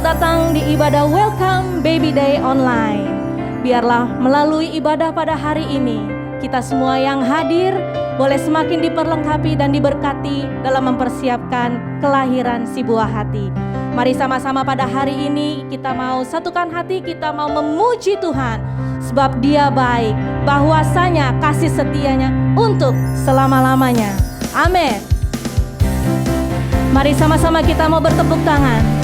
datang di ibadah Welcome Baby Day Online. Biarlah melalui ibadah pada hari ini, kita semua yang hadir boleh semakin diperlengkapi dan diberkati dalam mempersiapkan kelahiran si buah hati. Mari sama-sama pada hari ini kita mau satukan hati, kita mau memuji Tuhan. Sebab Dia baik, bahwasanya kasih setianya untuk selama-lamanya. Amin. Mari sama-sama kita mau bertepuk tangan.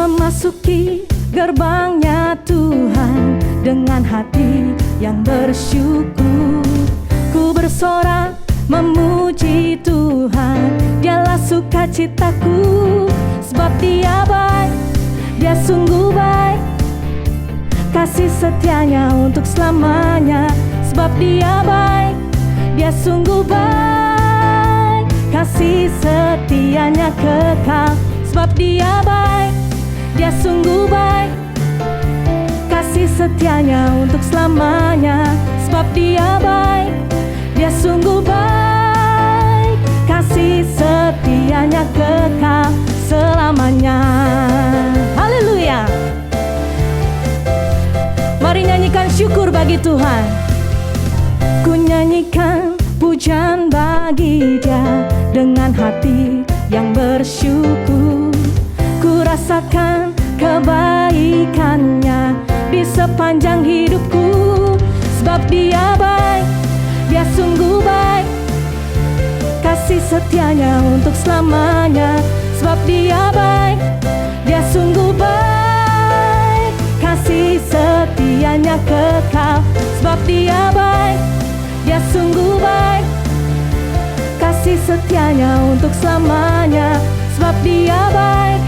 Memasuki gerbangnya Tuhan dengan hati yang bersyukur, ku bersorak memuji Tuhan. Dialah sukacitaku, sebab Dia baik, Dia sungguh baik. Kasih setianya untuk selamanya, sebab Dia baik, Dia sungguh baik. Kasih setianya kekal, sebab Dia baik, Dia sungguh baik. Kasih setianya untuk selamanya, sebab Dia baik, Dia sungguh baik. Kasih setianya kekal selamanya. Haleluya. Mari nyanyikan syukur bagi Tuhan. Ku nyanyikan pujian bagi Dia dengan hati yang bersyukur. Ku rasakan kebaikannya di sepanjang hidupku, sebab Dia baik, Dia sungguh baik. Kasih setianya untuk selamanya, sebab Dia baik, Dia sungguh baik. Kasih setianya kekal, sebab Dia baik, Dia sungguh baik. Kasih setianya untuk selamanya, sebab Dia baik,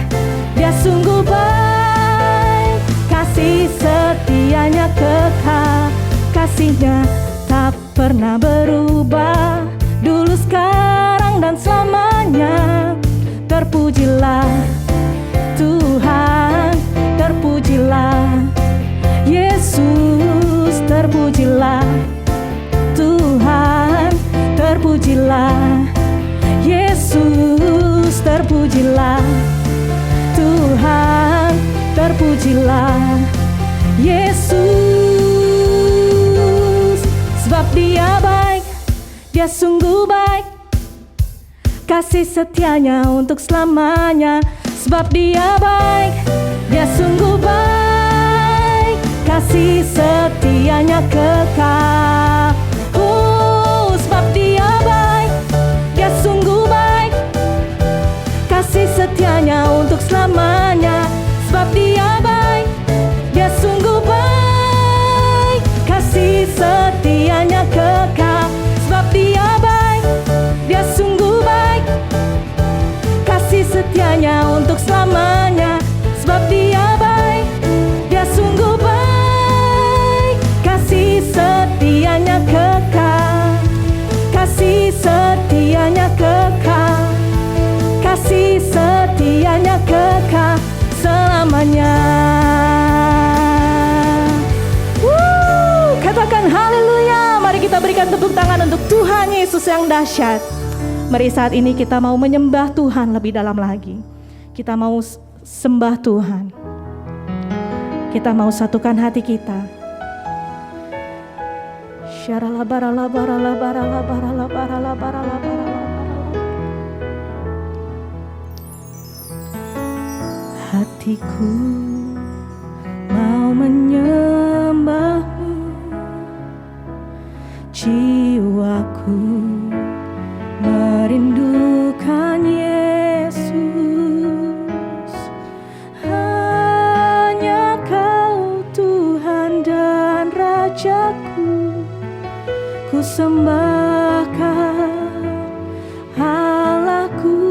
Dia sungguh baik. Kasih setianya kekal, kasih-Nya tak pernah berubah, dulu, sekarang, dan selamanya. Terpujilah Tuhan, terpujilah Yesus, terpujilah Tuhan, terpujilah Yesus, terpujilah Tuhan, terpujilah Yesus. Sebab Dia baik, Dia sungguh baik. Kasih setianya untuk selamanya, sebab Dia baik, Dia sungguh baik. Kasih setianya kekal. Sebab Dia baik, Dia sungguh baik. Kasih setianya untuk selamanya, sebab Dia baik, Dia sungguh baik. Kasih setianya kekal, sebab Dia baik, Dia sungguh baik. Kasih setianya untuk selamanya, sebab Dia baik, Dia sungguh baik. Kasih setianya kekal, kasih setianya kekal, kasih setianya kekal selamanya. Katakan haleluya. Mari kita berikan tepuk tangan untuk Tuhan Yesus yang dahsyat. Mari saat ini kita mau menyembah Tuhan lebih dalam lagi. Kita mau sembah Tuhan. Kita mau satukan hati kita. Syarala barala barala barala barala barala barala barala. Hatiku mau menyembah-Mu, jiwaku merindukan Yesus. Hanya Kau Tuhan dan Rajaku, ku sembahkan Allahku.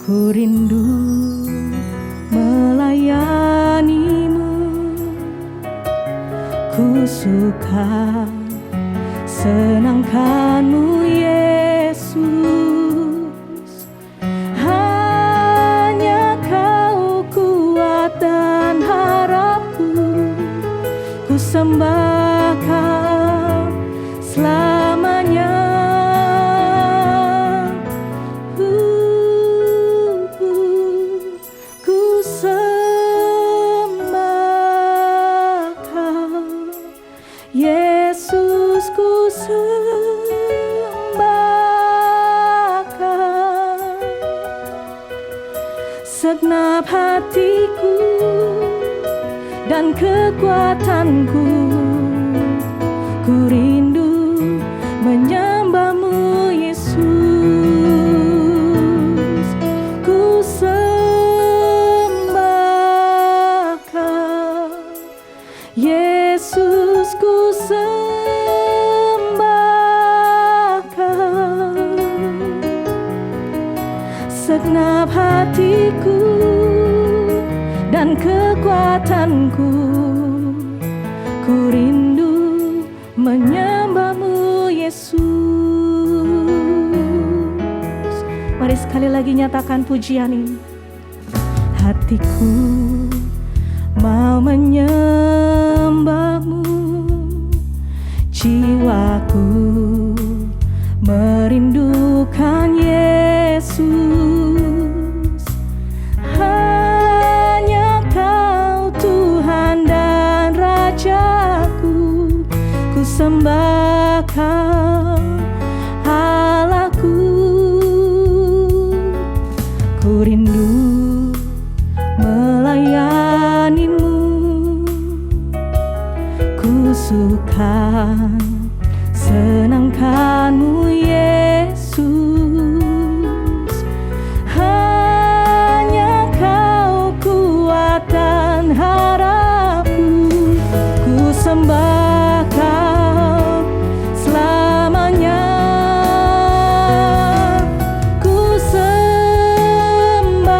Ku rindu melayani-Mu, ku suka senangkan-Mu Yesus. Hanya Kau kuat dan harapku, segenap hatiku dan kekuatanku, ku rindu menyembah-Mu Yesus. Ku sembah Kau Yesus, ku sembah Kau, segenap hatiku dan kekuatanku, ku rindu menyembah-Mu Yesus. Mari sekali lagi nyatakan pujian ini. Hatiku mau menyembah-Mu, jiwaku merindukan Yesus. Hanya Kau Tuhan dan Rajaku, ku sembah Kau Allahku. Ku rindu melayani-Mu, ku suka senangkan-Mu Yesus. Hanya Kau kuat dan harapku, ku sembah Kau selamanya. Ku sembah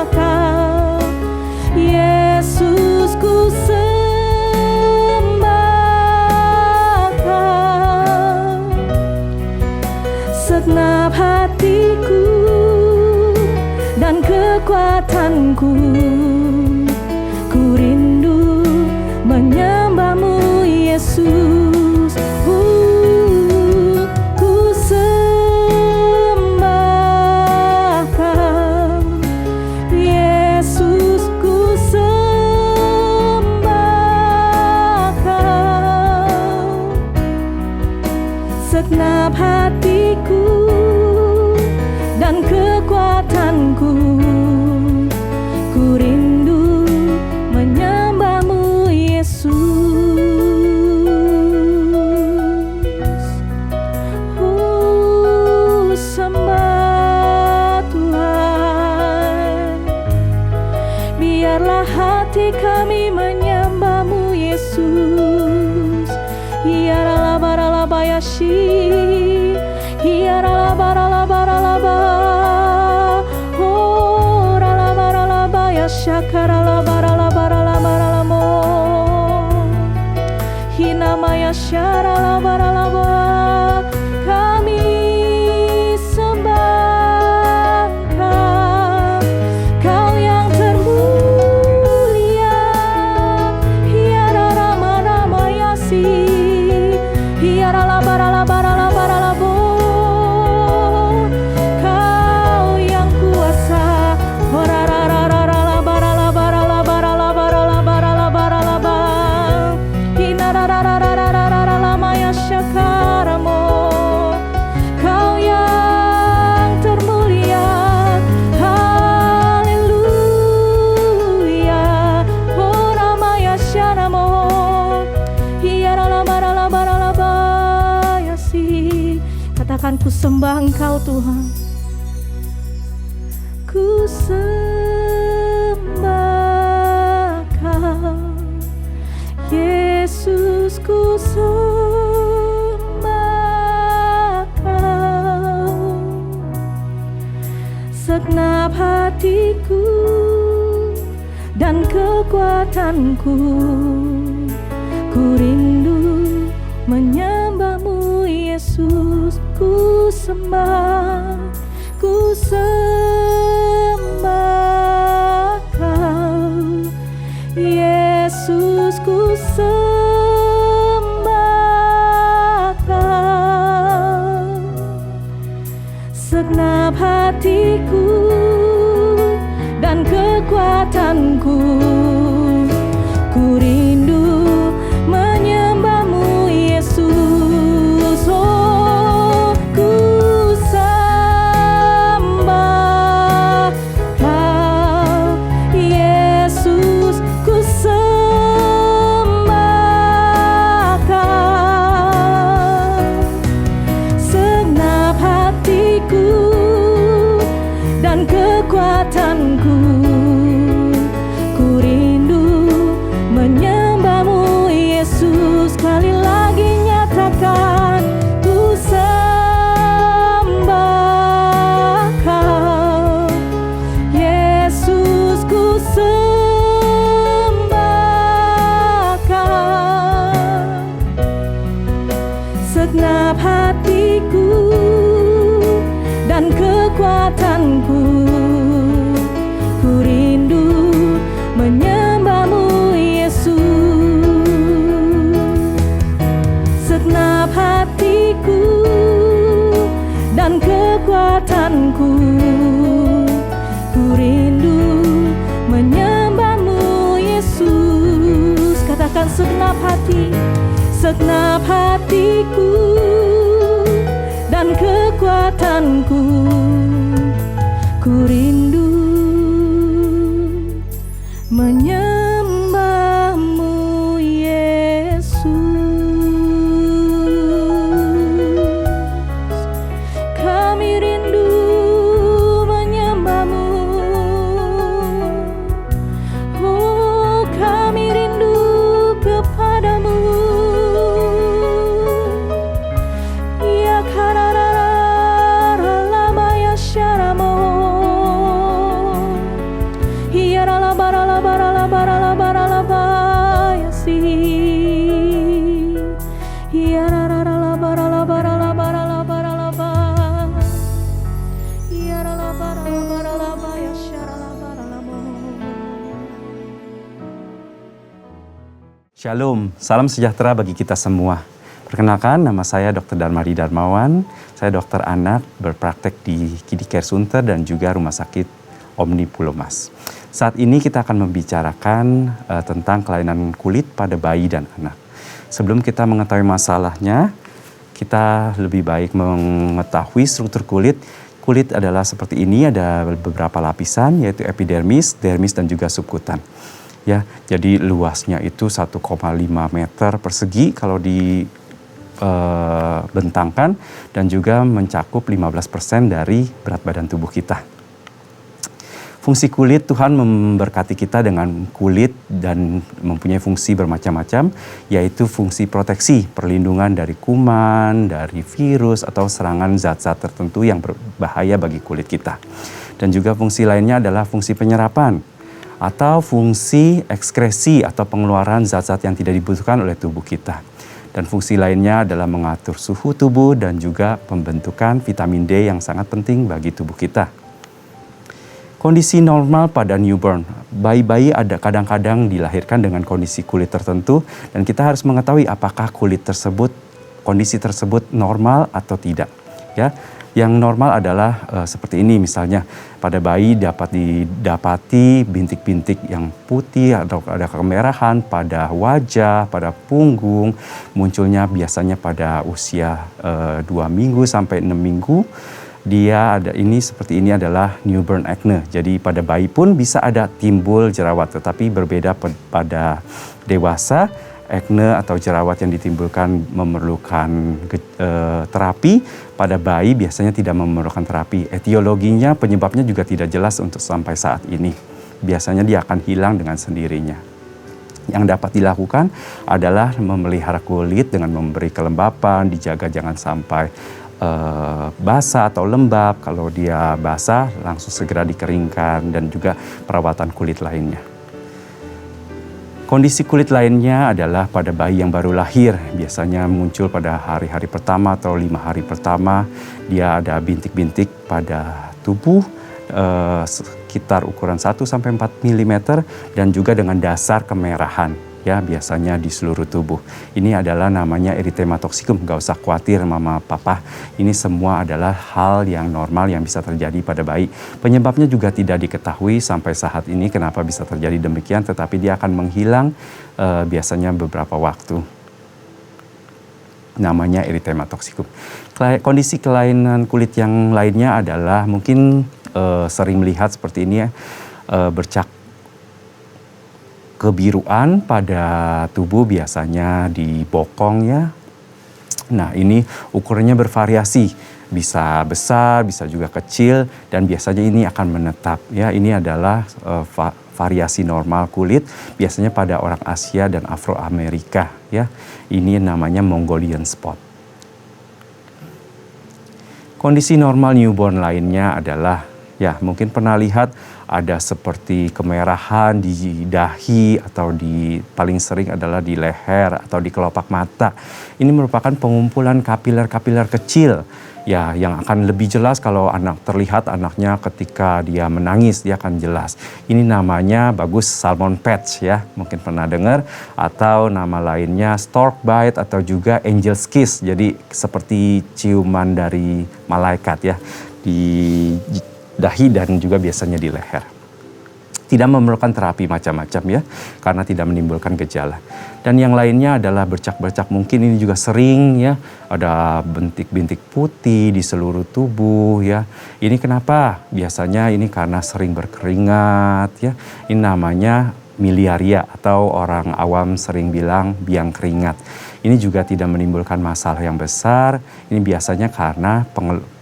Kau Yesus, ku sembah Kau, segenap hatiku dan kekuatanku, ku rindu menyembah-Mu Yesus. Ku sembah Kau Yesus, ku sembah Kau, segenap hatiku dan kekuatanku, ku rindu menyembah-Mu Yesus. Sembah Tuhan, biarlah hati kami menyembah-Mu Yesus. Hiaralabaralabayashi, hiaralabaralabaralaba, oh ralabaralabayashakaralabaralabaralabaralamo, hinamaya syaralabaralaba. Kami sembah Kau, Kau yang termulia. Hiararamanamaya-si, hiaralabaralabaralabaralabo. Kau yang kuasa, horararararalabaralabaralabaralabaralabaralabaralaba. Hinararararararamaya syakaramo. Kau yang termulia, haleluya. Oh ramaya syanamo, hiaralabaralabaralabayasi. Katakan, ku sembah Engkau Tuhan, ku sembah Kau Yesus, ku sembah Kau, segenap hatiku dan kekuatanku, ku rindu menyembah-Mu Yesus. Ku sembah Kau Yesus, ku sembah Kau, segenap hatiku dan kekuatanku, ku rindu menyembah-Mu Yesus. Oh, ku sembah segenap hatiku dan kekuatanku, ku rindu menyembahmu Yesus. Kami rindu menyembahmu, oh kami rindu kepadamu. Ya kararararalaba ya syaramo, ya ralabaralabaralabaralabaralaba ya si, ya rararalabaralabaralabaralabaralaba, ya ralabaralabaralaba ya syaralabaralamo. Shalom, salam sejahtera bagi kita semua. Perkenalkan, nama saya Dr. Darmadi Darmawan. Saya dokter anak berpraktek di Kidney Care Sunter dan juga Rumah Sakit Omni Pulau Mas. Saat ini kita akan membicarakan tentang kelainan kulit pada bayi dan anak. Sebelum kita mengetahui masalahnya, kita lebih baik mengetahui struktur kulit. Kulit adalah seperti ini, ada beberapa lapisan yaitu epidermis, dermis dan juga subkutan. Ya, jadi luasnya itu 1,5 meter persegi kalau dibentangkan dan juga mencakup 15% dari berat badan tubuh kita. Fungsi kulit, Tuhan memberkati kita dengan kulit dan mempunyai fungsi bermacam-macam, yaitu fungsi proteksi, perlindungan dari kuman, dari virus atau serangan zat-zat tertentu yang berbahaya bagi kulit kita. Dan juga fungsi lainnya adalah fungsi penyerapan atau fungsi ekskresi atau pengeluaran zat-zat yang tidak dibutuhkan oleh tubuh kita. Dan fungsi lainnya adalah mengatur suhu tubuh dan juga pembentukan vitamin D yang sangat penting bagi tubuh kita. Kondisi normal pada newborn, bayi-bayi ada kadang-kadang dilahirkan dengan kondisi kulit tertentu dan kita harus mengetahui apakah kondisi tersebut normal atau tidak. Ya, yang normal adalah seperti ini, misalnya pada bayi dapat didapati bintik-bintik yang putih atau ada kemerahan pada wajah, pada punggung, munculnya biasanya pada usia 2 minggu sampai 6 minggu. Dia ada seperti ini adalah newborn acne. Jadi pada bayi pun bisa ada timbul jerawat, tetapi berbeda pada dewasa. Acne atau jerawat yang ditimbulkan memerlukan terapi. Pada bayi biasanya tidak memerlukan terapi. Etiologinya, penyebabnya juga tidak jelas untuk sampai saat ini. Biasanya dia akan hilang dengan sendirinya. Yang dapat dilakukan adalah memelihara kulit dengan memberi kelembapan, dijaga jangan sampai basah atau lembab. Kalau dia basah langsung segera dikeringkan dan juga perawatan kulit lainnya. Kondisi kulit lainnya adalah pada bayi yang baru lahir, biasanya muncul pada hari-hari pertama atau 5 hari pertama. Dia ada bintik-bintik pada tubuh sekitar ukuran 1-4 mm dan juga dengan dasar kemerahan. Ya, biasanya di seluruh tubuh. Ini adalah namanya erythema toxicum. Gak usah khawatir mama papa. Ini semua adalah hal yang normal yang bisa terjadi pada bayi. Penyebabnya juga tidak diketahui sampai saat ini kenapa bisa terjadi demikian. Tetapi dia akan menghilang biasanya beberapa waktu. Namanya erythema toxicum. Kondisi kelainan kulit yang lainnya adalah mungkin sering melihat seperti ini ya. Bercak kebiruan pada tubuh biasanya di bokong ya. Nah, ini ukurannya bervariasi, bisa besar, bisa juga kecil dan biasanya ini akan menetap ya. Ini adalah variasi normal kulit biasanya pada orang Asia dan Afroamerika ya. Ini namanya Mongolian spot. Kondisi normal newborn lainnya adalah ya mungkin pernah lihat ada seperti kemerahan di dahi atau paling sering adalah di leher atau di kelopak mata. Ini merupakan pengumpulan kapiler-kapiler kecil ya yang akan lebih jelas kalau terlihat anaknya ketika dia menangis, dia akan jelas. Ini namanya bagus salmon patch ya, mungkin pernah dengar, atau nama lainnya stork bite atau juga angel's kiss. Jadi seperti ciuman dari malaikat ya di dahi dan juga biasanya di leher. Tidak memerlukan terapi macam-macam ya, karena tidak menimbulkan gejala. Dan yang lainnya adalah bercak-bercak, mungkin ini juga sering ya, ada bintik-bintik putih di seluruh tubuh ya. Ini kenapa? Biasanya ini karena sering berkeringat ya. Ini namanya miliaria atau orang awam sering bilang biang keringat. Ini juga tidak menimbulkan masalah yang besar. Ini biasanya karena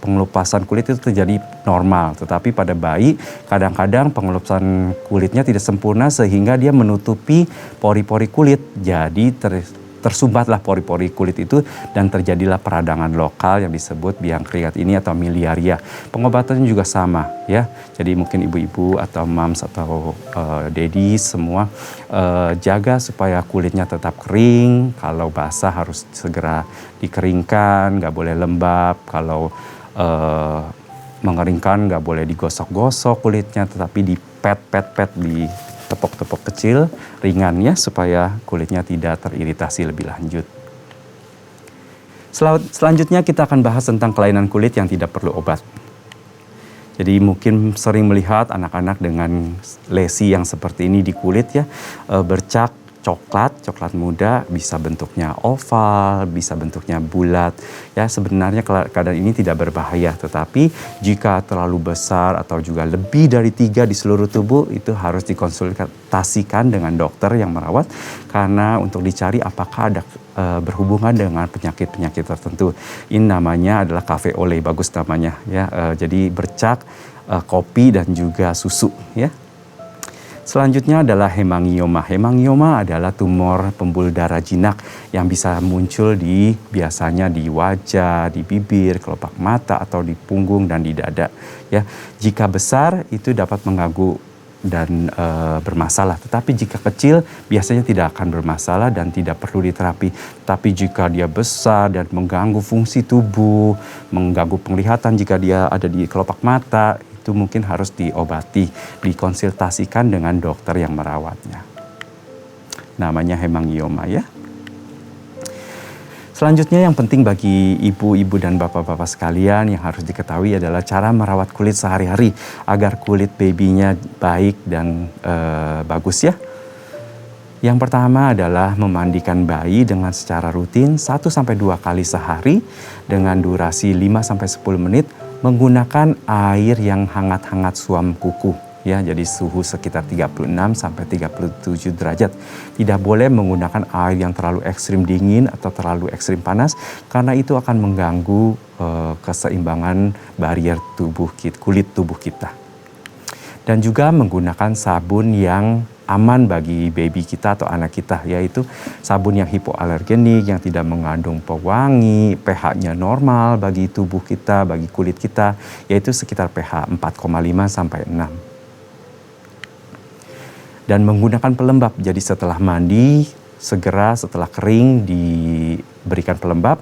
pengelupasan kulit itu terjadi normal. Tetapi pada bayi kadang-kadang pengelupasan kulitnya tidak sempurna sehingga dia menutupi pori-pori kulit. Jadi tersumbatlah pori-pori kulit itu dan terjadilah peradangan lokal yang disebut biang keringat ini atau miliaria. Pengobatannya juga sama ya. Jadi mungkin ibu-ibu atau moms atau daddy semua jaga supaya kulitnya tetap kering. Kalau basah harus segera dikeringkan, nggak boleh lembab. Kalau mengeringkan nggak boleh digosok-gosok kulitnya, tetapi dipet di tepok-tepok kecil ringan ya, supaya kulitnya tidak teriritasi lebih lanjut. Selanjutnya kita akan bahas tentang kelainan kulit yang tidak perlu obat. Jadi mungkin sering melihat anak-anak dengan lesi yang seperti ini di kulit ya, bercak coklat muda, bisa bentuknya oval, bisa bentuknya bulat. Ya, sebenarnya keadaan ini tidak berbahaya, tetapi jika terlalu besar atau juga lebih dari 3 di seluruh tubuh, itu harus dikonsultasikan dengan dokter yang merawat, karena untuk dicari apakah ada berhubungan dengan penyakit-penyakit tertentu. Ini namanya adalah cafe au lait, bagus namanya ya. Jadi bercak kopi dan juga susu ya. Selanjutnya adalah hemangioma. Hemangioma adalah tumor pembuluh darah jinak yang bisa muncul biasanya di wajah, di bibir, kelopak mata, atau di punggung dan di dada. Ya, jika besar itu dapat mengganggu dan bermasalah. Tetapi jika kecil biasanya tidak akan bermasalah dan tidak perlu diterapi. Tapi jika dia besar dan mengganggu fungsi tubuh, mengganggu penglihatan, jika dia ada di kelopak mata, itu mungkin harus diobati, dikonsultasikan dengan dokter yang merawatnya. Namanya hemangioma ya. Selanjutnya yang penting bagi ibu-ibu dan bapak-bapak sekalian yang harus diketahui adalah cara merawat kulit sehari-hari agar kulit babynya baik dan bagus ya. Yang pertama adalah memandikan bayi dengan secara rutin 1-2 kali sehari dengan durasi 5-10 menit menggunakan air yang hangat-hangat suam kuku ya, jadi suhu sekitar 36-37 derajat. Tidak boleh menggunakan air yang terlalu ekstrim dingin atau terlalu ekstrim panas, karena itu akan mengganggu keseimbangan barrier kulit tubuh kita. Dan juga menggunakan sabun yang aman bagi baby kita atau anak kita, yaitu sabun yang hipoalergenik, yang tidak mengandung pewangi, pH-nya normal bagi tubuh kita, bagi kulit kita, yaitu sekitar pH 4,5-6. Dan menggunakan pelembab, jadi setelah mandi, segera setelah kering diberikan pelembab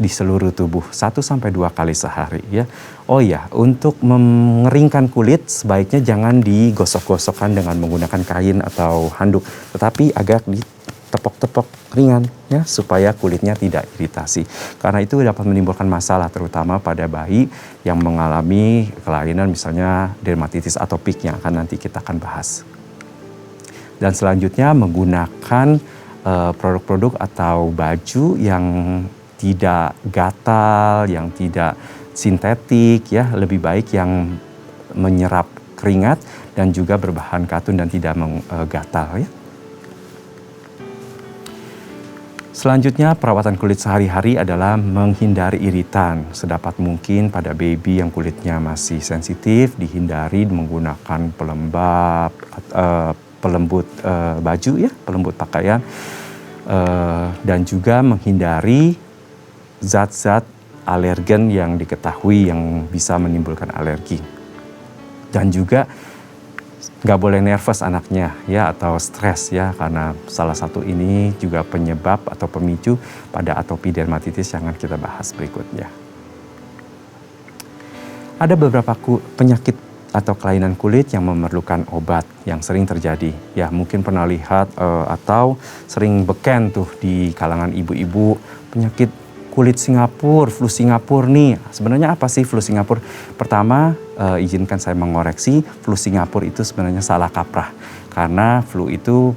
di seluruh tubuh 1-2 kali sehari ya. Oh ya, untuk mengeringkan kulit sebaiknya jangan digosok-gosokkan dengan menggunakan kain atau handuk, tetapi agak ditepok-tepok ringan ya, supaya kulitnya tidak iritasi. Karena itu dapat menimbulkan masalah terutama pada bayi yang mengalami kelainan misalnya dermatitis atopik yang akan nanti kita akan bahas. Dan selanjutnya menggunakan produk-produk atau baju yang tidak gatal, yang tidak sintetik ya, lebih baik yang menyerap keringat dan juga berbahan katun dan tidak gatal ya. Selanjutnya perawatan kulit sehari-hari adalah menghindari iritan sedapat mungkin pada baby yang kulitnya masih sensitif, dihindari menggunakan pelembab, pelembut baju ya, pelembut pakaian, dan juga menghindari zat-zat alergen yang diketahui yang bisa menimbulkan alergi. Dan juga nggak boleh nervous anaknya ya, atau stres ya, karena salah satu ini juga penyebab atau pemicu pada atopi dermatitis yang akan kita bahas berikutnya. Ada beberapa penyakit atau kelainan kulit yang memerlukan obat yang sering terjadi. Ya, mungkin pernah lihat atau sering beken tuh di kalangan ibu-ibu, penyakit kulit Singapura, flu Singapura nih. Sebenarnya apa sih flu Singapura? Pertama, izinkan saya mengoreksi, flu Singapura itu sebenarnya salah kaprah. Karena flu itu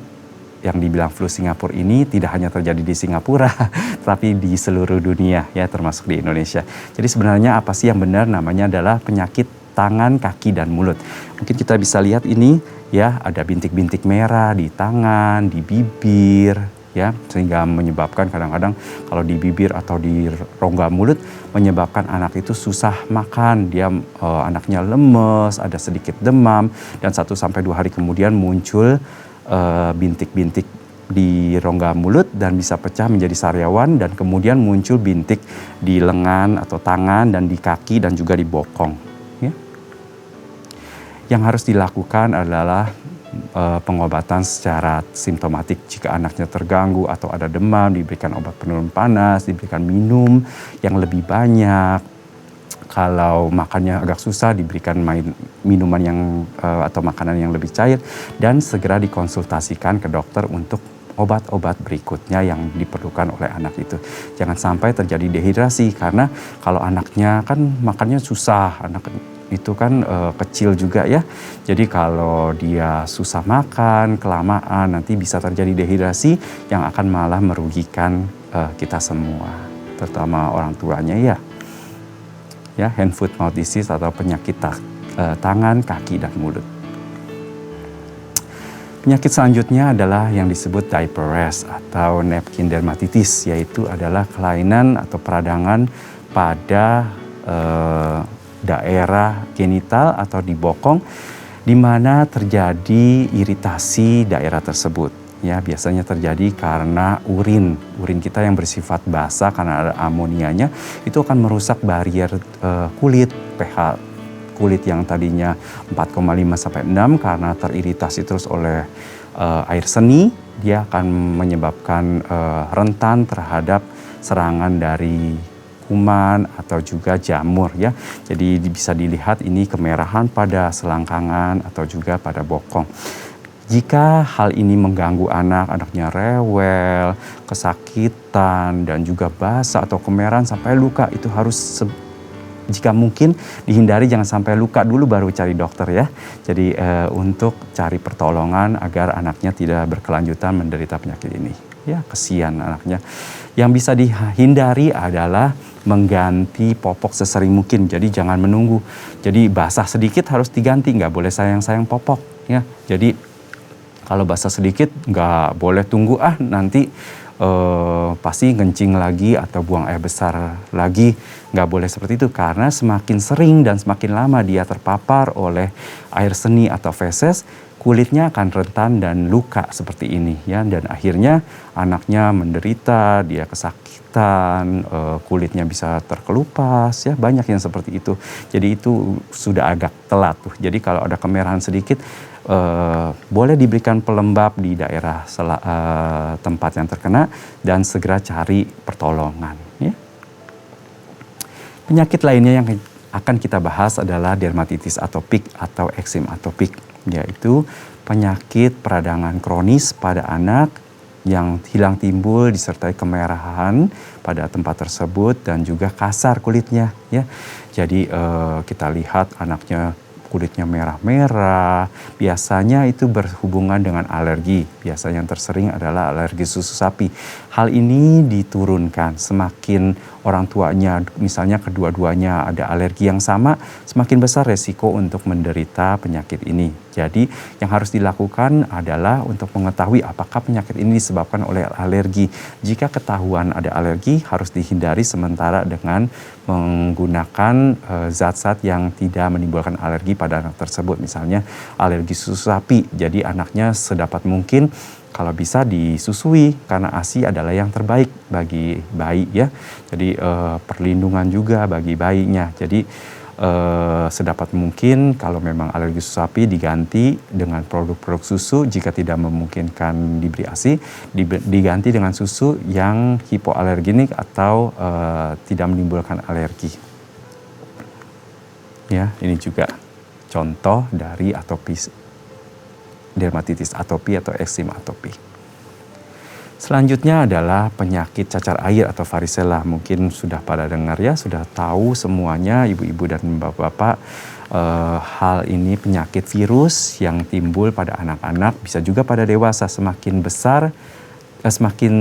yang dibilang flu Singapura ini tidak hanya terjadi di Singapura, tapi di seluruh dunia ya, termasuk di Indonesia. Jadi sebenarnya apa sih yang benar? Namanya adalah penyakit tangan, kaki, dan mulut. Mungkin kita bisa lihat ini ya, ada bintik-bintik merah di tangan, di bibir, ya, sehingga menyebabkan kadang-kadang kalau di bibir atau di rongga mulut menyebabkan anak itu susah makan, dia anaknya lemes, ada sedikit demam, dan 1-2 hari kemudian muncul bintik-bintik di rongga mulut dan bisa pecah menjadi sariawan, dan kemudian muncul bintik di lengan atau tangan dan di kaki dan juga di bokong. Ya. Yang harus dilakukan adalah pengobatan secara simptomatik. Jika anaknya terganggu atau ada demam, diberikan obat penurun panas, diberikan minum yang lebih banyak. Kalau makannya agak susah, diberikan minuman yang atau makanan yang lebih cair, dan segera dikonsultasikan ke dokter untuk obat-obat berikutnya yang diperlukan oleh anak itu. Jangan sampai terjadi dehidrasi, karena kalau anaknya kan makannya susah, anak itu kan kecil juga ya. Jadi kalau dia susah makan, kelamaan, nanti bisa terjadi dehidrasi yang akan malah merugikan kita semua, terutama orang tuanya ya. Ya, hand foot mouth disease atau penyakit tangan, kaki, dan mulut. Penyakit selanjutnya adalah yang disebut diaper rash atau napkin dermatitis, yaitu adalah kelainan atau peradangan pada daerah genital atau di bokong, di mana terjadi iritasi daerah tersebut. Ya, biasanya terjadi karena urin kita yang bersifat basah karena ada amonianya, itu akan merusak barier kulit. pH kulit yang tadinya 4,5 sampai 6 karena teriritasi terus oleh air seni, dia akan menyebabkan rentan terhadap serangan dari kuman atau juga jamur ya. Jadi bisa dilihat ini kemerahan pada selangkangan atau juga pada bokong. Jika hal ini mengganggu anaknya rewel, kesakitan, dan juga basah atau kemerahan sampai luka, itu harus jika mungkin dihindari, jangan sampai luka dulu baru cari dokter ya. Jadi untuk cari pertolongan agar anaknya tidak berkelanjutan menderita penyakit ini. Ya, kasihan anaknya. Yang bisa dihindari adalah mengganti popok sesering mungkin. Jadi jangan menunggu. Jadi basah sedikit harus diganti, nggak boleh sayang-sayang popok ya. Jadi kalau basah sedikit nggak boleh tunggu nanti pasti ngencing lagi atau buang air besar lagi. Nggak boleh seperti itu, karena semakin sering dan semakin lama dia terpapar oleh air seni atau feses, kulitnya akan rentan dan luka seperti ini ya, dan akhirnya anaknya menderita, dia kesakitan, kulitnya bisa terkelupas ya, banyak yang seperti itu. Jadi itu sudah agak telat tuh. Jadi kalau ada kemerahan sedikit, boleh diberikan pelembab di daerah tempat yang terkena dan segera cari pertolongan ya. Penyakit lainnya yang akan kita bahas adalah dermatitis atopik atau eksim atopik, yaitu penyakit peradangan kronis pada anak yang hilang timbul disertai kemerahan pada tempat tersebut dan juga kasar kulitnya ya. Jadi kita lihat anaknya kulitnya merah-merah, biasanya itu berhubungan dengan alergi. Biasanya yang tersering adalah alergi susu sapi. Hal ini diturunkan semakin orang tuanya, misalnya kedua-duanya ada alergi yang sama, semakin besar resiko untuk menderita penyakit ini. Jadi yang harus dilakukan adalah untuk mengetahui apakah penyakit ini disebabkan oleh alergi. Jika ketahuan ada alergi, harus dihindari sementara dengan menggunakan zat-zat yang tidak menimbulkan alergi pada anak tersebut. Misalnya alergi susu sapi, jadi anaknya sedapat mungkin kalau bisa disusui karena ASI adalah yang terbaik bagi bayi ya. Jadi perlindungan juga bagi bayinya. Jadi sedapat mungkin kalau memang alergi susu sapi diganti dengan produk-produk susu, jika tidak memungkinkan diberi ASI, diganti dengan susu yang hipoalergenik atau tidak menimbulkan alergi. Ya, ini juga contoh dari atopis dermatitis atopi atau eksim atopi. Selanjutnya adalah penyakit cacar air atau varicella. Mungkin sudah pada dengar ya, sudah tahu semuanya ibu-ibu dan bapak-bapak. Hal ini penyakit virus yang timbul pada anak-anak, bisa juga pada dewasa. Semakin besar, semakin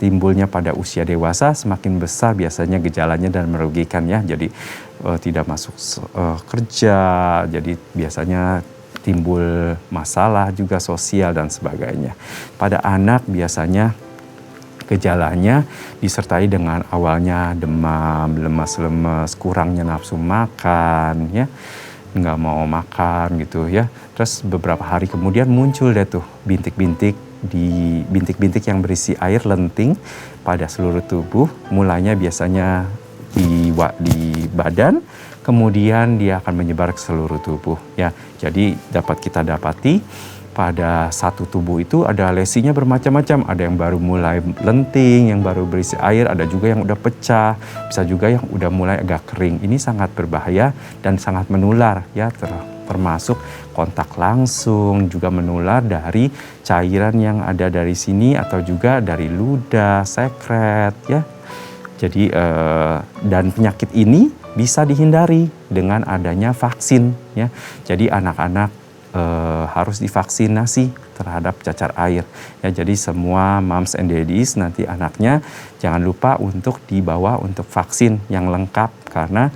timbulnya pada usia dewasa, semakin besar biasanya gejalanya dan merugikan ya. Jadi tidak masuk kerja, jadi biasanya timbul masalah juga sosial dan sebagainya. Pada anak biasanya gejalanya disertai dengan awalnya demam, lemas-lemas, kurangnya nafsu makan, ya, nggak mau makan gitu ya. Terus beberapa hari kemudian muncul deh tuh bintik-bintik yang berisi air lenting pada seluruh tubuh. Mulanya biasanya di badan, kemudian dia akan menyebar ke seluruh tubuh ya. Jadi dapat kita dapati pada satu tubuh itu ada lesinya bermacam-macam. Ada yang baru mulai lenting, yang baru berisi air, ada juga yang udah pecah, bisa juga yang udah mulai agak kering. Ini sangat berbahaya dan sangat menular ya, termasuk kontak langsung, juga menular dari cairan yang ada dari sini atau juga dari ludah, sekret ya. Jadi dan penyakit ini bisa dihindari dengan adanya vaksin ya. Jadi anak-anak harus divaksinasi terhadap cacar air ya. Jadi semua moms and daddies nanti anaknya jangan lupa untuk dibawa untuk vaksin yang lengkap, karena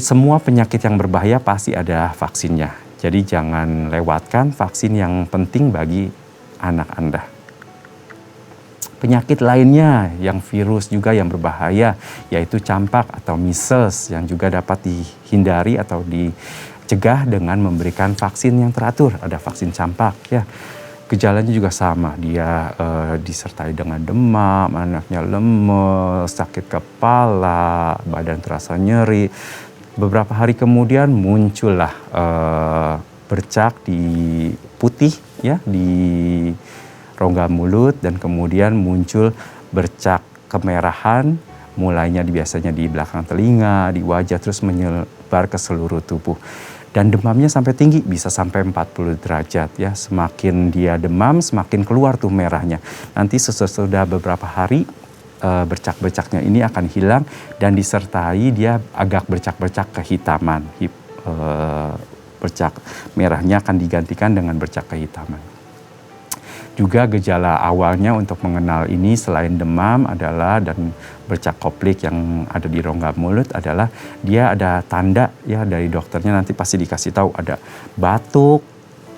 semua penyakit yang berbahaya pasti ada vaksinnya. Jadi jangan lewatkan vaksin yang penting bagi anak Anda. Penyakit lainnya yang virus juga yang berbahaya yaitu campak atau measles, yang juga dapat dihindari atau dicegah dengan memberikan vaksin yang teratur. Ada vaksin campak ya. Gejalanya juga sama, dia disertai dengan demam, anaknya lemes, sakit kepala, badan terasa nyeri. Beberapa hari kemudian muncullah bercak di putih ya di rongga mulut, dan kemudian muncul bercak kemerahan, mulainya biasanya di belakang telinga, di wajah, terus menyebar ke seluruh tubuh. Dan demamnya sampai tinggi, bisa sampai 40 derajat ya. Semakin dia demam, semakin keluar tuh merahnya. Nanti sesudah beberapa hari bercak-bercaknya ini akan hilang dan disertai dia agak bercak-bercak kehitaman. Bercak merahnya akan digantikan dengan bercak kehitaman. Juga gejala awalnya untuk mengenal ini selain demam adalah dan bercak koplik yang ada di rongga mulut adalah dia ada tanda ya dari dokternya, nanti pasti dikasih tahu ada batuk,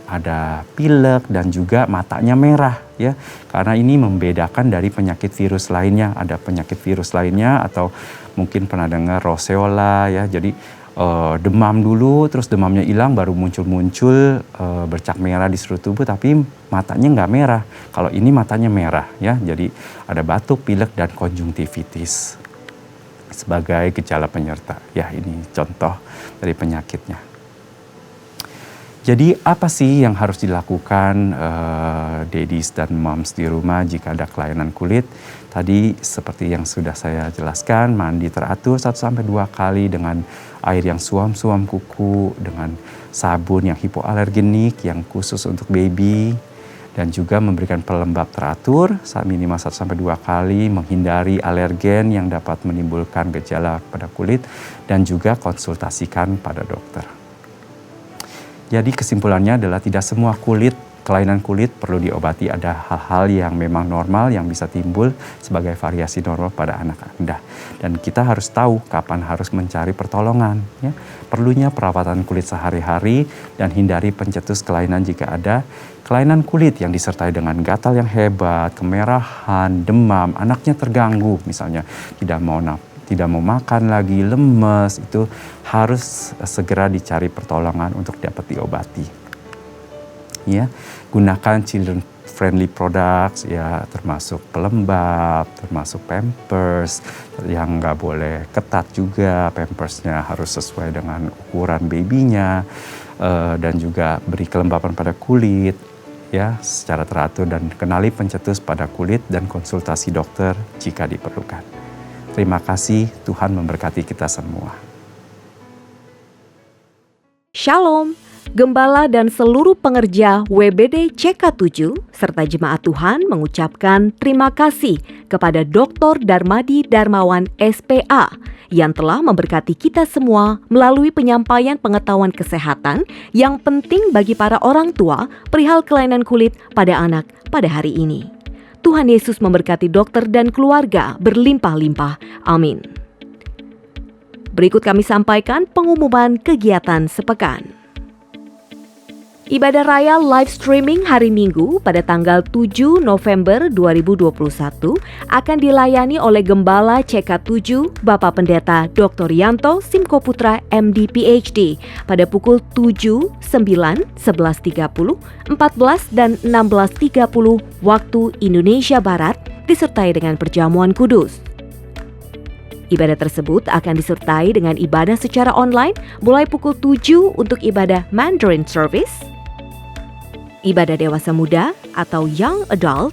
ada pilek, dan juga matanya merah ya. Karena ini membedakan dari penyakit virus lainnya. Ada penyakit virus lainnya atau mungkin pernah dengar roseola ya. Jadi demam dulu, terus demamnya hilang, baru muncul bercak merah di seluruh tubuh, tapi matanya nggak merah. Kalau ini matanya merah ya, jadi ada batuk, pilek, dan konjungtivitis sebagai gejala penyerta. Ya, ini contoh dari penyakitnya. Jadi apa sih yang harus dilakukan daddies dan moms di rumah jika ada kelainan kulit? Tadi seperti yang sudah saya jelaskan, mandi teratur 1-2 kali dengan air yang suam-suam kuku, dengan sabun yang hipoalergenik yang khusus untuk baby, dan juga memberikan pelembab teratur minimal 1-2 kali, menghindari alergen yang dapat menimbulkan gejala pada kulit, dan juga konsultasikan pada dokter. Jadi kesimpulannya adalah tidak semua kelainan kulit perlu diobati. Ada hal-hal yang memang normal yang bisa timbul sebagai variasi normal pada anak Anda. Dan kita harus tahu kapan harus mencari pertolongan. Ya. Perlunya perawatan kulit sehari-hari dan hindari pencetus kelainan jika ada. Kelainan kulit yang disertai dengan gatal yang hebat, kemerahan, demam, anaknya terganggu misalnya, tidak mau makan lagi, lemes, itu harus segera dicari pertolongan untuk dapat diobati. Ya, gunakan children friendly products ya, termasuk pelembab, termasuk pampers yang nggak boleh ketat juga, pampersnya harus sesuai dengan ukuran babynya, dan juga beri kelembapan pada kulit ya secara teratur, dan kenali pencetus pada kulit dan konsultasi dokter jika diperlukan. Terima kasih, Tuhan memberkati kita semua. Shalom, Gembala dan seluruh pengerja WBD CK7 serta jemaat Tuhan mengucapkan terima kasih kepada Dr. Darmadi Darmawan SPA yang telah memberkati kita semua melalui penyampaian pengetahuan kesehatan yang penting bagi para orang tua perihal kelainan kulit pada anak pada hari ini. Tuhan Yesus memberkati dokter dan keluarga berlimpah-limpah. Amin. Berikut kami sampaikan pengumuman kegiatan sepekan. Ibadah Raya live streaming hari Minggu pada tanggal 7 November 2021 akan dilayani oleh Gembala CK7 Bapak Pendeta Dr. Yanto Simko Putra MD PhD pada pukul 7, 9, 11.30, 14 dan 16.30 waktu Indonesia Barat disertai dengan perjamuan kudus. Ibadah tersebut akan disertai dengan ibadah secara online mulai pukul 7 untuk ibadah Mandarin Service, ibadah dewasa muda atau Young Adult,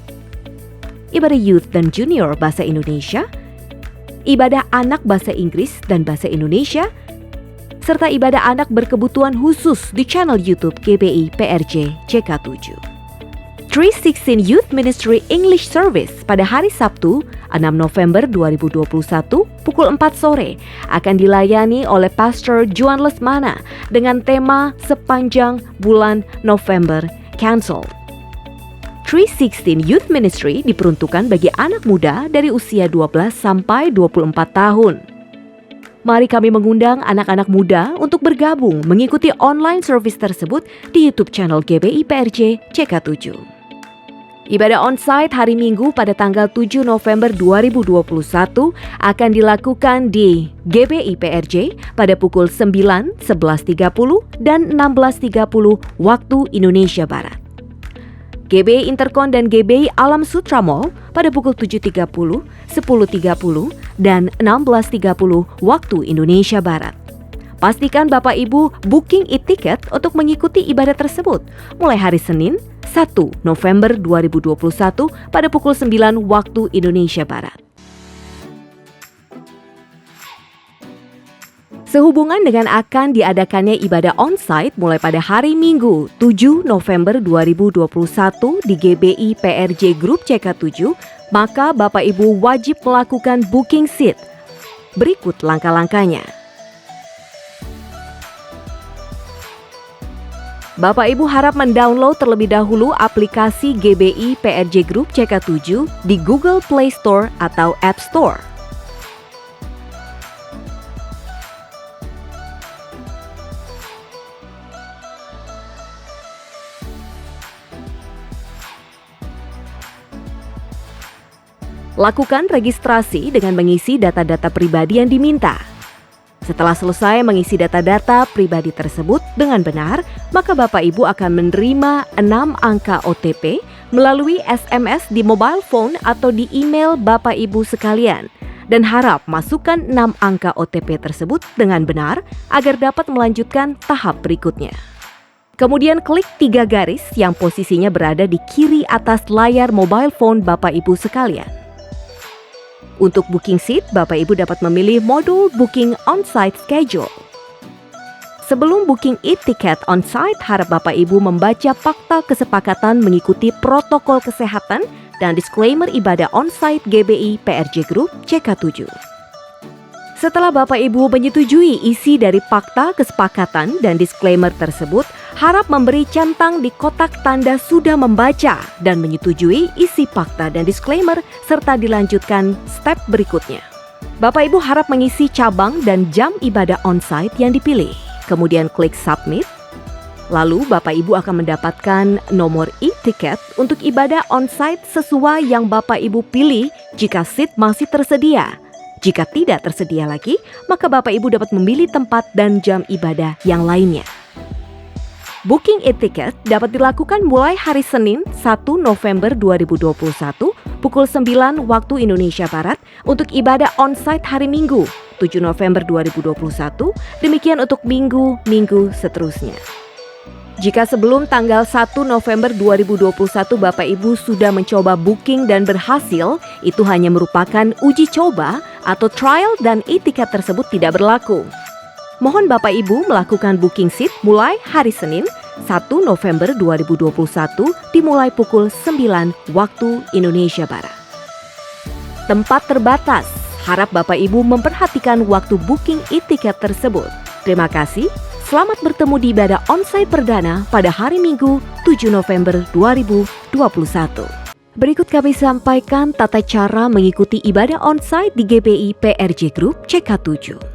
ibadah Youth dan Junior Bahasa Indonesia, ibadah anak Bahasa Inggris dan Bahasa Indonesia, serta ibadah anak berkebutuhan khusus di channel YouTube GBI PRJ CK7. 316 Youth Ministry English Service pada hari Sabtu 6 November 2021 pukul 4 sore akan dilayani oleh Pastor Juan Lesmana dengan tema sepanjang bulan November Cancel. 316 Youth Ministry diperuntukkan bagi anak muda dari usia 12 sampai 24 tahun. Mari kami mengundang anak-anak muda untuk bergabung mengikuti online service tersebut di YouTube channel GBI PRJ CK7. Ibadah onsite hari Minggu pada tanggal 7 November 2021 akan dilakukan di GBI PRJ pada pukul 9, 11.30 dan 16.30 waktu Indonesia Barat. GBI Intercon dan GBI Alam Sutra Mall pada pukul 7.30, 10.30 dan 16.30 waktu Indonesia Barat. Pastikan Bapak Ibu booking e-ticket untuk mengikuti ibadah tersebut mulai hari Senin 1 November 2021 pada pukul 9 waktu Indonesia Barat. Sehubungan dengan akan diadakannya ibadah onsite mulai pada hari Minggu 7 November 2021 di GBI PRJ Group CK7, maka Bapak Ibu wajib melakukan booking seat. Berikut langkah-langkahnya. Bapak Ibu harap mendownload terlebih dahulu aplikasi GBI PRJ Group CK7 di Google Play Store atau App Store. Lakukan registrasi dengan mengisi data-data pribadi yang diminta. Setelah selesai mengisi data-data pribadi tersebut dengan benar, maka Bapak Ibu akan menerima 6 angka OTP melalui SMS di mobile phone atau di email Bapak Ibu sekalian. Dan harap masukkan 6 angka OTP tersebut dengan benar agar dapat melanjutkan tahap berikutnya. Kemudian klik 3 garis yang posisinya berada di kiri atas layar mobile phone Bapak Ibu sekalian. Untuk booking seat, Bapak Ibu dapat memilih modul Booking On-Site Schedule. Sebelum booking e-ticket on-site, harap Bapak Ibu membaca fakta kesepakatan mengikuti protokol kesehatan dan disclaimer ibadah on-site GBI PRJ Group CK7. Setelah Bapak Ibu menyetujui isi dari fakta kesepakatan dan disclaimer tersebut, harap memberi centang di kotak tanda sudah membaca dan menyetujui isi fakta dan disclaimer serta dilanjutkan step berikutnya. Bapak Ibu harap mengisi cabang dan jam ibadah on-site yang dipilih. Kemudian klik submit. Lalu Bapak Ibu akan mendapatkan nomor e-ticket untuk ibadah on-site sesuai yang Bapak Ibu pilih jika seat masih tersedia. Jika tidak tersedia lagi, maka Bapak Ibu dapat memilih tempat dan jam ibadah yang lainnya. Booking e-ticket dapat dilakukan mulai hari Senin 1 November 2021 pukul 9 waktu Indonesia Barat untuk ibadah on-site hari Minggu 7 November 2021, demikian untuk minggu-minggu seterusnya. Jika sebelum tanggal 1 November 2021 Bapak Ibu sudah mencoba booking dan berhasil, itu hanya merupakan uji coba atau trial dan e-ticket tersebut tidak berlaku. Mohon Bapak Ibu melakukan booking seat mulai hari Senin 1 November 2021 dimulai pukul 9 waktu Indonesia Barat. Tempat terbatas, harap Bapak Ibu memperhatikan waktu booking e-tiket tersebut. Terima kasih, selamat bertemu di ibadah onsite perdana pada hari Minggu 7 November 2021. Berikut kami sampaikan tata cara mengikuti ibadah onsite di GBI PRJ Group CK7.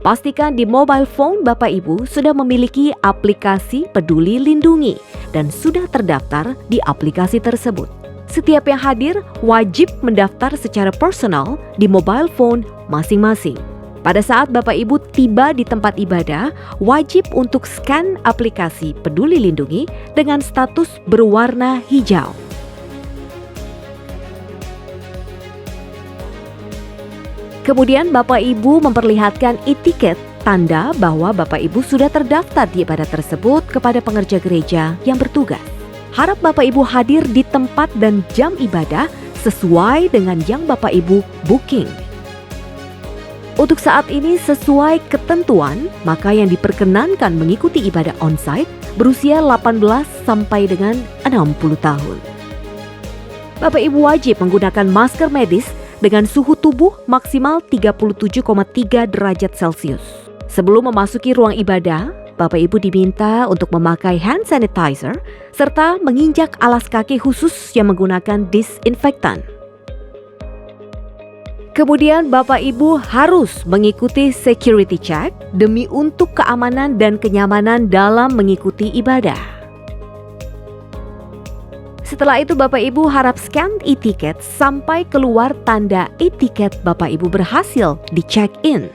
Pastikan di mobile phone Bapak Ibu sudah memiliki aplikasi Peduli Lindungi dan sudah terdaftar di aplikasi tersebut. Setiap yang hadir wajib mendaftar secara personal di mobile phone masing-masing. Pada saat Bapak Ibu tiba di tempat ibadah, wajib untuk scan aplikasi Peduli Lindungi dengan status berwarna hijau. Kemudian Bapak Ibu memperlihatkan e-tiket tanda bahwa Bapak Ibu sudah terdaftar di ibadah tersebut kepada pengerja gereja yang bertugas. Harap Bapak Ibu hadir di tempat dan jam ibadah sesuai dengan yang Bapak Ibu booking. Untuk saat ini sesuai ketentuan, maka yang diperkenankan mengikuti ibadah onsite berusia 18 sampai dengan 60 tahun. Bapak Ibu wajib menggunakan masker medis dengan suhu tubuh maksimal 37,3 derajat Celcius. Sebelum memasuki ruang ibadah, Bapak Ibu diminta untuk memakai hand sanitizer serta menginjak alas kaki khusus yang menggunakan disinfektan. Kemudian Bapak Ibu harus mengikuti security check demi untuk keamanan dan kenyamanan dalam mengikuti ibadah. Setelah itu Bapak Ibu harap scan e-tiket sampai keluar tanda e-tiket Bapak Ibu berhasil di check-in.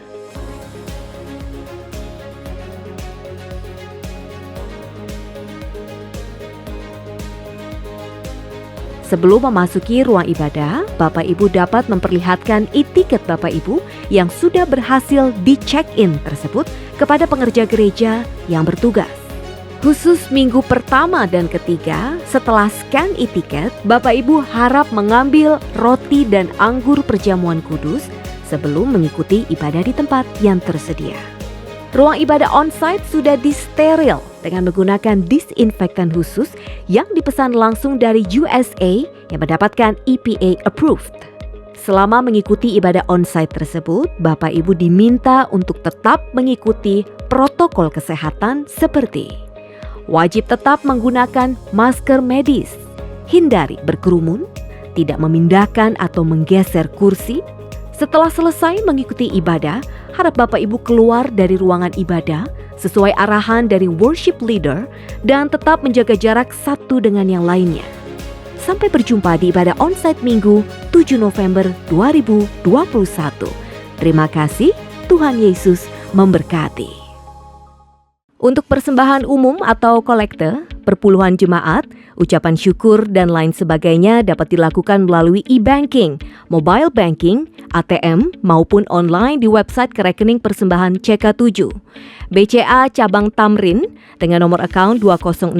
Sebelum memasuki ruang ibadah, Bapak Ibu dapat memperlihatkan e-tiket Bapak Ibu yang sudah berhasil di check-in tersebut kepada pengerja gereja yang bertugas. Khusus minggu pertama dan ketiga, setelah scan e-tiket, Bapak Ibu harap mengambil roti dan anggur perjamuan kudus sebelum mengikuti ibadah di tempat yang tersedia. Ruang ibadah onsite sudah disteril dengan menggunakan disinfektan khusus yang dipesan langsung dari USA yang mendapatkan EPA approved. Selama mengikuti ibadah onsite tersebut, Bapak Ibu diminta untuk tetap mengikuti protokol kesehatan seperti wajib tetap menggunakan masker medis, hindari berkerumun, tidak memindahkan atau menggeser kursi. Setelah selesai mengikuti ibadah, harap Bapak Ibu keluar dari ruangan ibadah sesuai arahan dari worship leader dan tetap menjaga jarak satu dengan yang lainnya. Sampai berjumpa di ibadah onsite Minggu 7 November 2021. Terima kasih, Tuhan Yesus memberkati. Untuk persembahan umum atau kolekte, perpuluhan jemaat, ucapan syukur dan lain sebagainya dapat dilakukan melalui e-banking, mobile banking, ATM maupun online di website kerekening persembahan CK7. BCA Cabang Tamrin dengan nomor account 206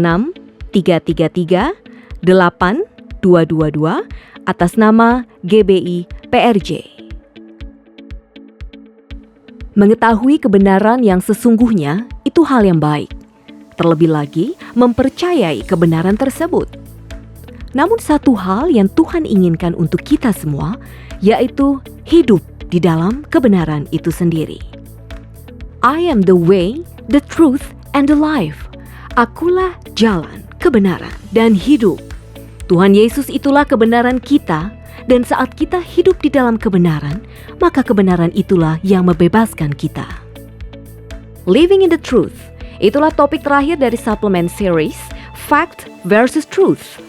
333 8222 atas nama GBI PRJ. Mengetahui kebenaran yang sesungguhnya itu hal yang baik. Terlebih lagi, mempercayai kebenaran tersebut. Namun satu hal yang Tuhan inginkan untuk kita semua, yaitu hidup di dalam kebenaran itu sendiri. I am the way, the truth, and the life. Akulah jalan, kebenaran, dan hidup. Tuhan Yesus itulah kebenaran kita, dan saat kita hidup di dalam kebenaran, maka kebenaran itulah yang membebaskan kita. Living in the Truth, itulah topik terakhir dari suplemen series Fact versus Truth.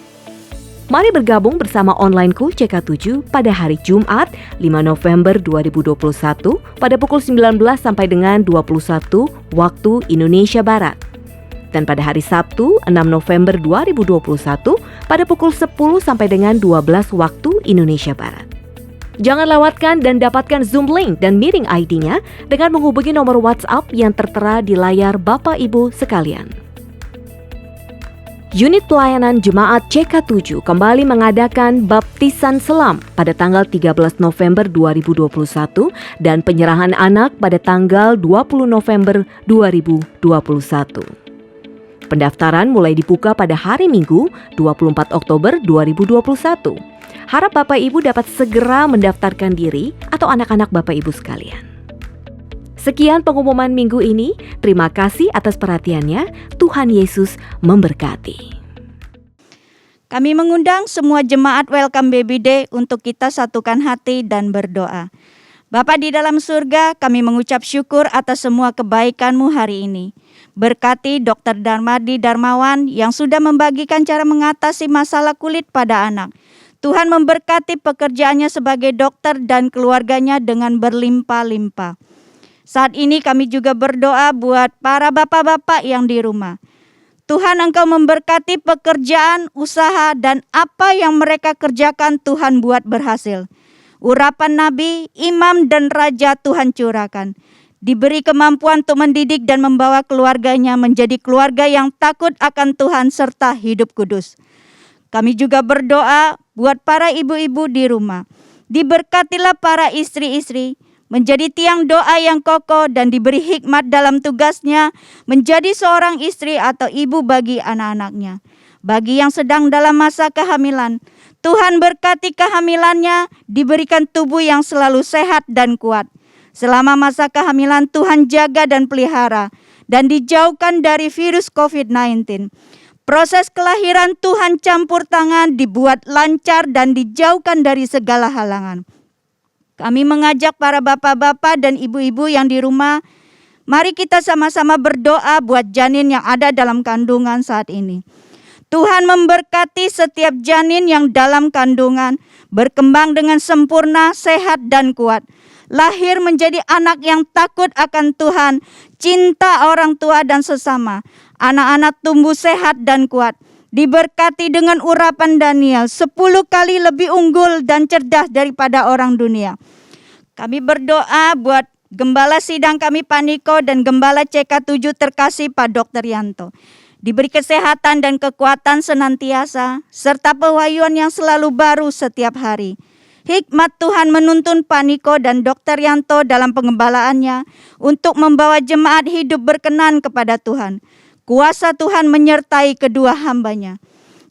Mari bergabung bersama onlineku CK7 pada hari Jumat 5 November 2021 pada pukul 19 sampai dengan 21 waktu Indonesia Barat. Dan pada hari Sabtu 6 November 2021 pada pukul 10 sampai dengan 12 waktu Indonesia Barat. Jangan lewatkan dan dapatkan Zoom link dan meeting ID-nya dengan menghubungi nomor WhatsApp yang tertera di layar Bapak Ibu sekalian. Unit Pelayanan Jemaat CK7 kembali mengadakan baptisan selam pada tanggal 13 November 2021 dan penyerahan anak pada tanggal 20 November 2021. Pendaftaran mulai dibuka pada hari Minggu 24 Oktober 2021. Harap Bapak Ibu dapat segera mendaftarkan diri atau anak-anak Bapak Ibu sekalian. Sekian pengumuman minggu ini. Terima kasih atas perhatiannya. Tuhan Yesus memberkati. Kami mengundang semua jemaat Welcome Baby Day untuk kita satukan hati dan berdoa. Bapa di dalam surga, kami mengucap syukur atas semua kebaikan-Mu hari ini. Berkati Dr. Darmadi Darmawan yang sudah membagikan cara mengatasi masalah kulit pada anak. Tuhan memberkati pekerjaannya sebagai dokter dan keluarganya dengan berlimpah-limpah. Saat ini kami juga berdoa buat para bapak-bapak yang di rumah. Tuhan, Engkau memberkati pekerjaan, usaha, dan apa yang mereka kerjakan Tuhan buat berhasil. Urapan nabi, imam, dan raja Tuhan curahkan. Diberi kemampuan untuk mendidik dan membawa keluarganya menjadi keluarga yang takut akan Tuhan serta hidup kudus. Kami juga berdoa buat para ibu-ibu di rumah. Diberkatilah para istri-istri, menjadi tiang doa yang kokoh dan diberi hikmat dalam tugasnya menjadi seorang istri atau ibu bagi anak-anaknya. Bagi yang sedang dalam masa kehamilan, Tuhan berkati kehamilannya, diberikan tubuh yang selalu sehat dan kuat. Selama masa kehamilan Tuhan jaga dan pelihara dan dijauhkan dari virus COVID-19. Proses kelahiran Tuhan campur tangan, dibuat lancar dan dijauhkan dari segala halangan. Kami mengajak para bapak-bapak dan ibu-ibu yang di rumah, mari kita sama-sama berdoa buat janin yang ada dalam kandungan saat ini. Tuhan memberkati setiap janin yang dalam kandungan, berkembang dengan sempurna, sehat dan kuat. Lahir menjadi anak yang takut akan Tuhan, cinta orang tua dan sesama. Anak-anak tumbuh sehat dan kuat. Diberkati dengan urapan Daniel 10 kali lebih unggul dan cerdas daripada orang dunia. Kami berdoa buat Gembala Sidang kami Pak Niko dan Gembala CK7 terkasih Pak Dr. Yanto. Diberi kesehatan dan kekuatan senantiasa, serta pewahyuan yang selalu baru setiap hari. Hikmat Tuhan menuntun Pak Niko dan Dr. Yanto dalam pengembalaannya untuk membawa jemaat hidup berkenan kepada Tuhan. Kuasa Tuhan menyertai kedua hambanya.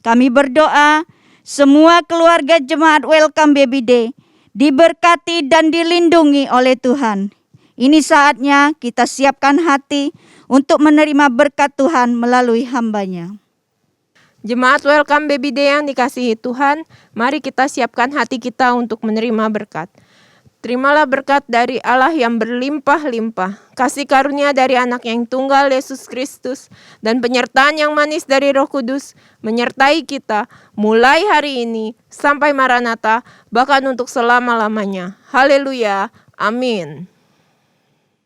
Kami berdoa semua keluarga jemaat Welcome Baby Day diberkati dan dilindungi oleh Tuhan. Ini saatnya kita siapkan hati untuk menerima berkat Tuhan melalui hambanya. Jemaat Welcome Baby Day yang dikasihi Tuhan, mari kita siapkan hati kita untuk menerima berkat. Terimalah berkat dari Allah yang berlimpah-limpah, kasih karunia dari anak yang tunggal Yesus Kristus, dan penyertaan yang manis dari Roh Kudus menyertai kita mulai hari ini sampai Maranatha, bahkan untuk selama-lamanya. Haleluya, amin.